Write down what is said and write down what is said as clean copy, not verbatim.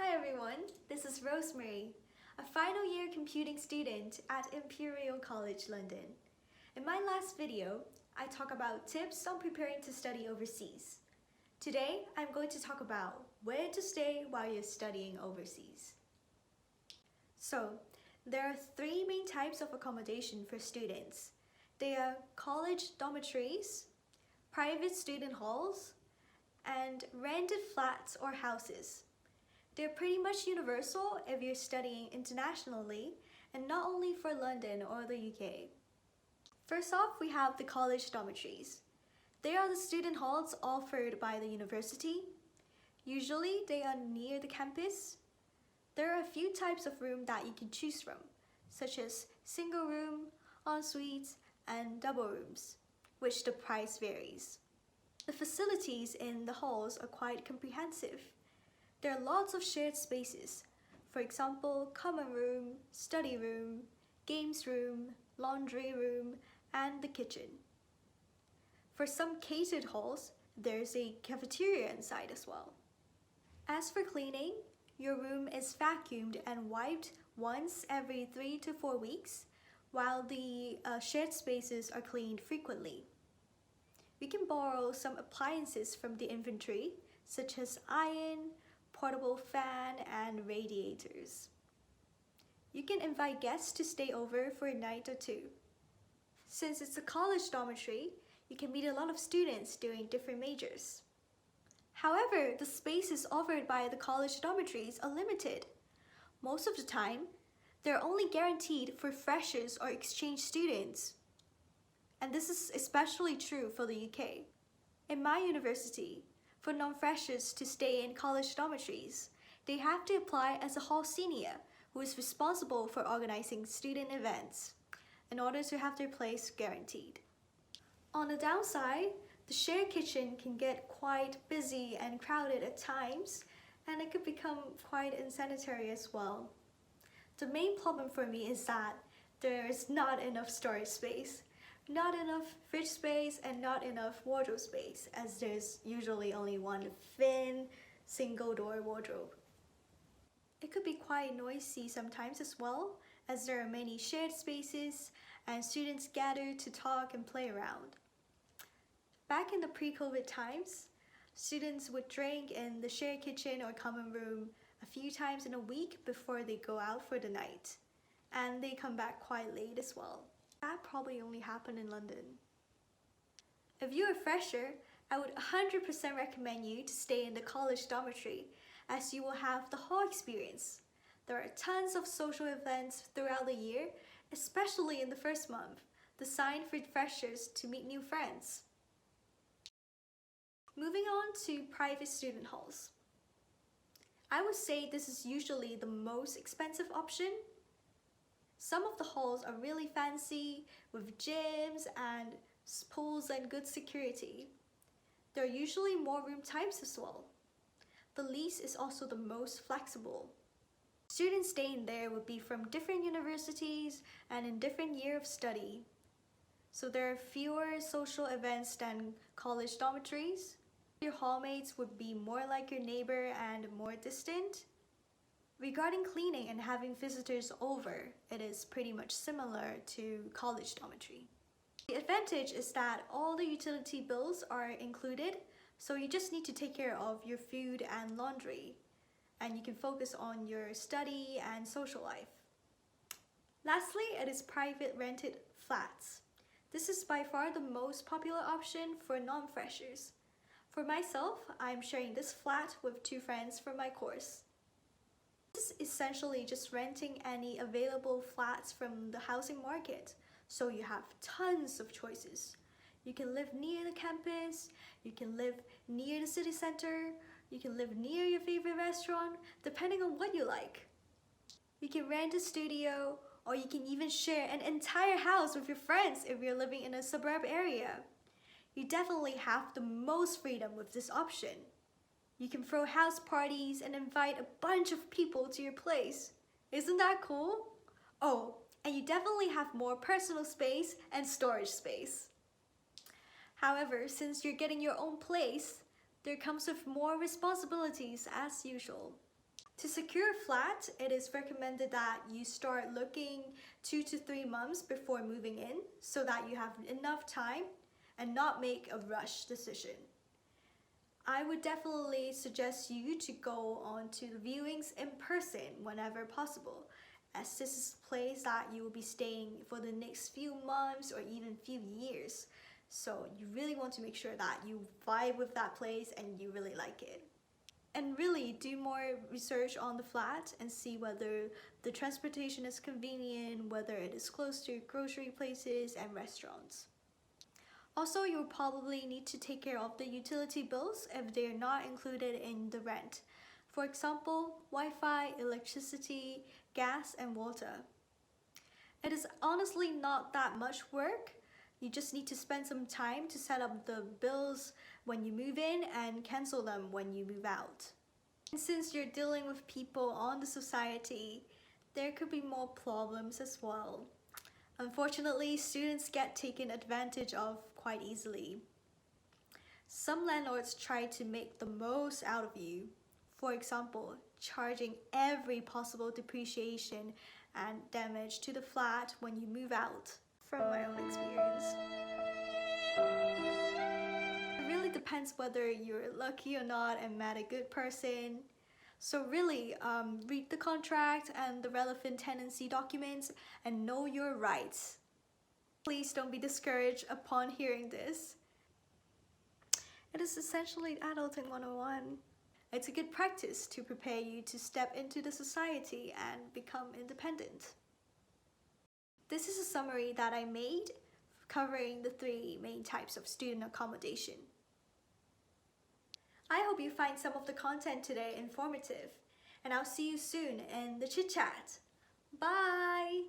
Hi everyone, this is Rosemary, a final year computing student at Imperial College London. In my last video, I talk about tips on preparing to study overseas. Today, I'm going to talk about where to stay while you're studying overseas. So, there are three main types of accommodation for students. They are college dormitories, private student halls, and rented flats or houses. They're pretty much universal if you're studying internationally and not only for London or the UK. First off, we have the college dormitories. They are the student halls offered by the university. Usually, they are near the campus. There are a few types of room that you can choose from, such as single room, en-suites, and double rooms, which the price varies. The facilities in the halls are quite comprehensive. There are lots of shared spaces, for example, common room, study room, games room, laundry room, and the kitchen. For some catered halls, there's a cafeteria inside as well. As for cleaning, your room is vacuumed and wiped once every 3 to 4 weeks, while the shared spaces are cleaned frequently. We can borrow some appliances from the inventory, such as iron, portable fan, and radiators. You can invite guests to stay over for a night or two. Since it's a college dormitory, you can meet a lot of students doing different majors. However, the spaces offered by the college dormitories are limited. Most of the time, they're only guaranteed for freshers or exchange students. And this is especially true for the UK. In my university, for non-freshers to stay in college dormitories, they have to apply as a hall senior who is responsible for organizing student events in order to have their place guaranteed. On the downside, the shared kitchen can get quite busy and crowded at times, and it could become quite unsanitary as well. The main problem for me is that there is not enough storage space. Not enough fridge space and not enough wardrobe space, as there's usually only one thin, single-door wardrobe. It could be quite noisy sometimes as well, as there are many shared spaces and students gather to talk and play around. Back in the pre-COVID times, students would drink in the shared kitchen or common room a few times in a week before they go out for the night, and they come back quite late as well. That probably only happened in London. If you're a fresher, I would 100% recommend you to stay in the college dormitory, as you will have the whole experience. There are tons of social events throughout the year, especially in the first month, designed for freshers to meet new friends. Moving on to private student halls. I would say this is usually the most expensive option. Some of the halls are really fancy, with gyms and pools and good security. There are usually more room types as well. The lease is also the most flexible. Students staying there would be from different universities and in different year of study. So there are fewer social events than college dormitories. Your hallmates would be more like your neighbor and more distant. Regarding cleaning and having visitors over, it is pretty much similar to college dormitory. The advantage is that all the utility bills are included, so you just need to take care of your food and laundry, and you can focus on your study and social life. Lastly, it is private rented flats. This is by far the most popular option for non-freshers. For myself, I'm sharing this flat with 2 friends from my course. This is essentially just renting any available flats from the housing market, so you have tons of choices. You can live near the campus, you can live near the city center, you can live near your favorite restaurant, depending on what you like. You can rent a studio, or you can even share an entire house with your friends if you're living in a suburb area. You definitely have the most freedom with this option. You can throw house parties and invite a bunch of people to your place. Isn't that cool? Oh, and you definitely have more personal space and storage space. However, since you're getting your own place, there comes with more responsibilities as usual. To secure a flat, it is recommended that you start looking 2 to 3 months before moving in so that you have enough time and not make a rush decision. I would definitely suggest you to go on to the viewings in person whenever possible, as this is a place that you will be staying for the next few months or even few years. So you really want to make sure that you vibe with that place and you really like it. And really do more research on the flat and see whether the transportation is convenient, whether it is close to grocery places and restaurants. Also, you'll probably need to take care of the utility bills if they're not included in the rent. For example, Wi-Fi, electricity, gas, and water. It is honestly not that much work. You just need to spend some time to set up the bills when you move in and cancel them when you move out. And since you're dealing with people on the society, there could be more problems as well. Unfortunately, students get taken advantage of quite easily. Some landlords try to make the most out of you. For example, charging every possible depreciation and damage to the flat when you move out. From my own experience. It really depends whether you're lucky or not and met a good person. So really, read the contract and the relevant tenancy documents and know your rights. Please don't be discouraged upon hearing this. It is essentially Adulting 101. It's a good practice to prepare you to step into the society and become independent. This is a summary that I made covering the 3 main types of student accommodation. I hope you find some of the content today informative, and I'll see you soon in the chit chat. Bye!